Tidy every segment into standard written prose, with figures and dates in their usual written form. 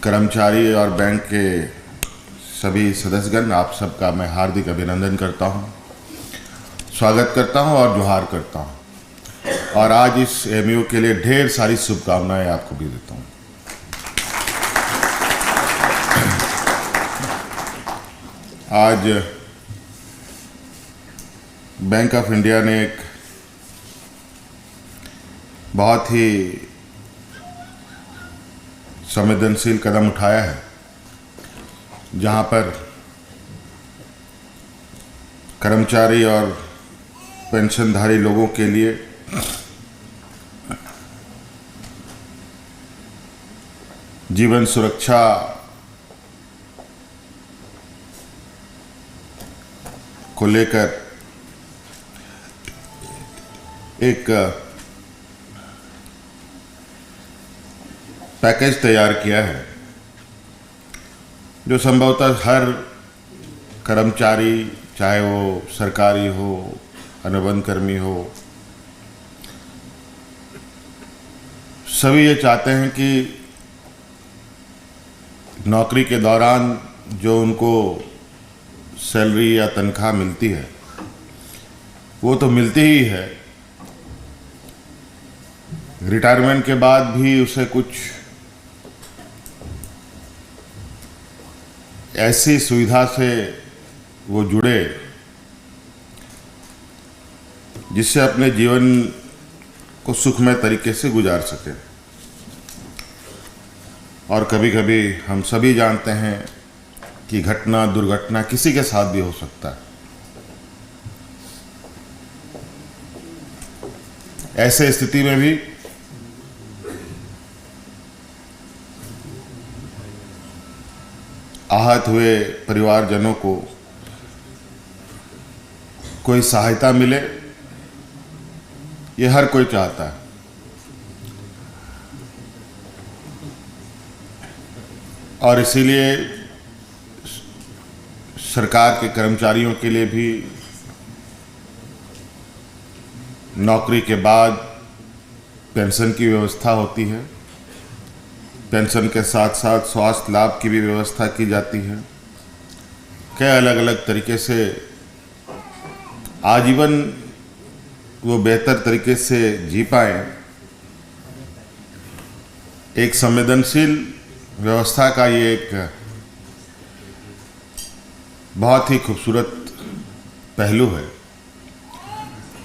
कर्मचारी और बैंक के सभी सदस्यगण, आप सबका मैं हार्दिक अभिनंदन करता हूं, स्वागत करता हूं और जोहार करता हूं। और आज इस एमयू के लिए ढेर सारी शुभकामनाएं आपको भी देता हूं। आज बैंक ऑफ इंडिया ने एक बहुत ही संवेदनशील कदम उठाया है, जहां पर कर्मचारी और पेंशनधारी लोगों के लिए जीवन सुरक्षा को लेकर एक पैकेज तैयार किया है, जो संभवतः हर कर्मचारी, चाहे वो सरकारी हो, अनुबंध कर्मी हो, सभी ये चाहते हैं कि नौकरी के दौरान जो उनको सैलरी या तनख्वाह मिलती है वो तो मिलती ही है, रिटायरमेंट के बाद भी उसे कुछ ऐसी सुविधा से वो जुड़े जिससे अपने जीवन को सुखमय तरीके से गुजार सके। और कभी कभी हम सभी जानते हैं कि घटना दुर्घटना किसी के साथ भी हो सकता है। ऐसे स्थिति में भी आहत हुए परिवारजनों को कोई सहायता मिले, ये हर कोई चाहता है। और इसीलिए सरकार के कर्मचारियों के लिए भी नौकरी के बाद पेंशन की व्यवस्था होती है। पेंशन के साथ साथ स्वास्थ्य लाभ की भी व्यवस्था की जाती है। कई अलग अलग तरीके से आजीवन वो बेहतर तरीके से जी पाएं, एक संवेदनशील व्यवस्था का ये एक बहुत ही खूबसूरत पहलू है।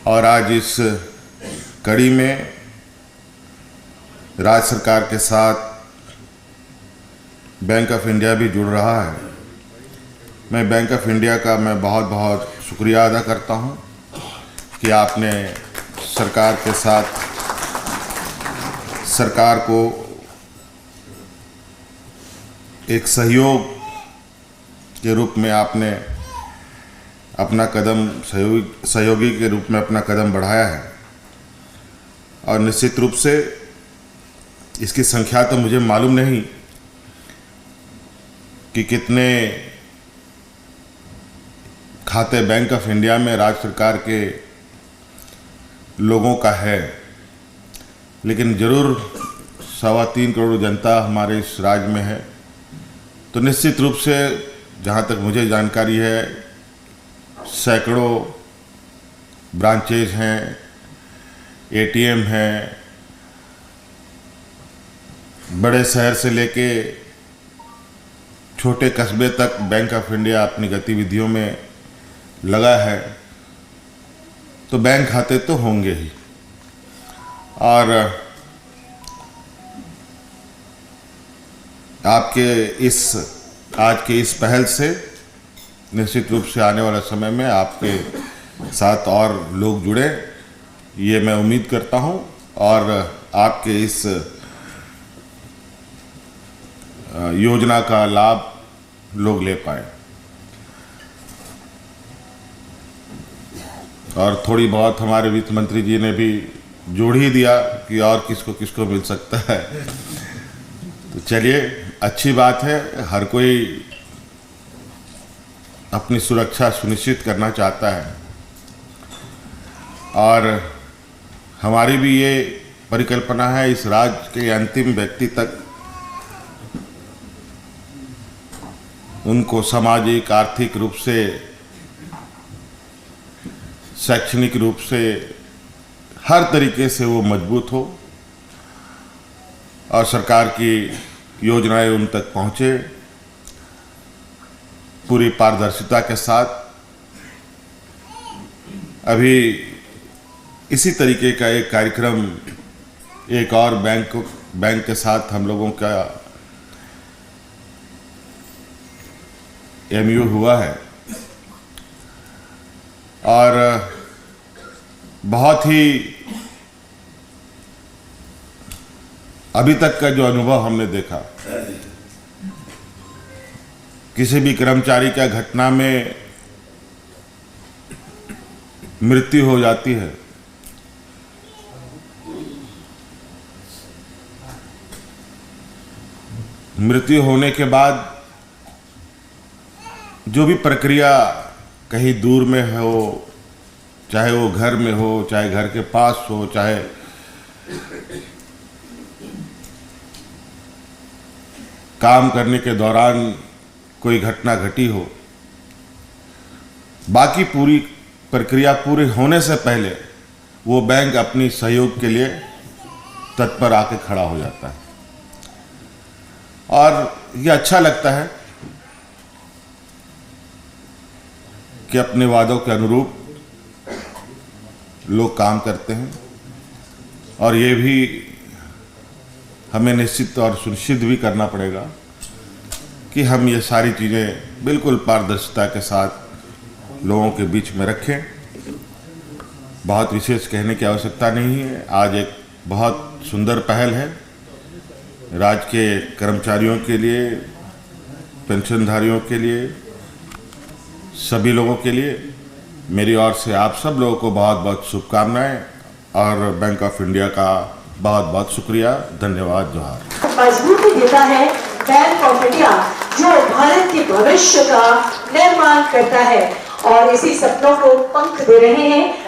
और आज इस कड़ी में राज्य सरकार के साथ बैंक ऑफ इंडिया भी जुड़ रहा है। मैं बैंक ऑफ इंडिया का बहुत बहुत शुक्रिया अदा करता हूं कि आपने सरकार के साथ सरकार को एक सहयोग के रूप में आपने अपना कदम सहयोगी के रूप में अपना कदम बढ़ाया है। और निश्चित रूप से इसकी संख्या तो मुझे मालूम नहीं कि कितने खाते बैंक ऑफ इंडिया में राज्य सरकार के लोगों का है, लेकिन ज़रूर 3.25 करोड़ जनता हमारे इस राज्य में है। तो निश्चित रूप से जहाँ तक मुझे जानकारी है, सैकड़ों ब्रांचेज हैं, एटीएम हैं, बड़े शहर से लेके छोटे कस्बे तक बैंक ऑफ इंडिया अपनी गतिविधियों में लगा है। तो बैंक खाते तो होंगे ही। और आपके आज के इस पहल से निश्चित रूप से आने वाले समय में आपके साथ और लोग जुड़े, ये मैं उम्मीद करता हूं। और आपके इस योजना का लाभ लोग ले पाए। और थोड़ी बहुत हमारे वित्त मंत्री जी ने भी जोड़ ही दिया कि और किसको किसको मिल सकता है। तो चलिए, अच्छी बात है। हर कोई अपनी सुरक्षा सुनिश्चित करना चाहता है और हमारी भी ये परिकल्पना है इस राज्य के अंतिम व्यक्ति तक उनको सामाजिक आर्थिक रूप से, शैक्षणिक रूप से, हर तरीके से वो मजबूत हो और सरकार की योजनाएं उन तक पहुंचे पूरी पारदर्शिता के साथ। अभी इसी तरीके का एक कार्यक्रम एक और बैंक के साथ हम लोगों का MOU हुआ है और बहुत ही अभी तक का जो अनुभव हमने देखा, किसी भी कर्मचारी का घटना में मृत्यु हो जाती है मृत्यु होने के बाद जो भी प्रक्रिया कहीं दूर में हो, चाहे वो घर में हो, चाहे घर के पास हो, चाहे काम करने के दौरान कोई घटना घटी हो, बाकी पूरी प्रक्रिया पूरी होने से पहले वो बैंक अपनी सहयोग के लिए तत्पर आके खड़ा हो जाता है और ये अच्छा लगता है कि अपने वादों के अनुरूप लोग काम करते हैं और ये भी हमें निश्चित और सुनिश्चित भी करना पड़ेगा कि हम ये सारी चीज़ें बिल्कुल पारदर्शिता के साथ लोगों के बीच में रखें। बहुत विशेष कहने की आवश्यकता नहीं है। आज एक बहुत सुंदर पहल है राज्य के कर्मचारियों के लिए, पेंशनधारियों के लिए, सभी लोगों के लिए। मेरी ओर से आप सब लोगों को बहुत बहुत शुभकामनाएं और बैंक ऑफ इंडिया का बहुत बहुत शुक्रिया, धन्यवाद, जोहार। मजबूती देता है बैंक ऑफ इंडिया जो भारत के भविष्य का निर्माण करता है और इसी सपनों को पंख दे रहे हैं।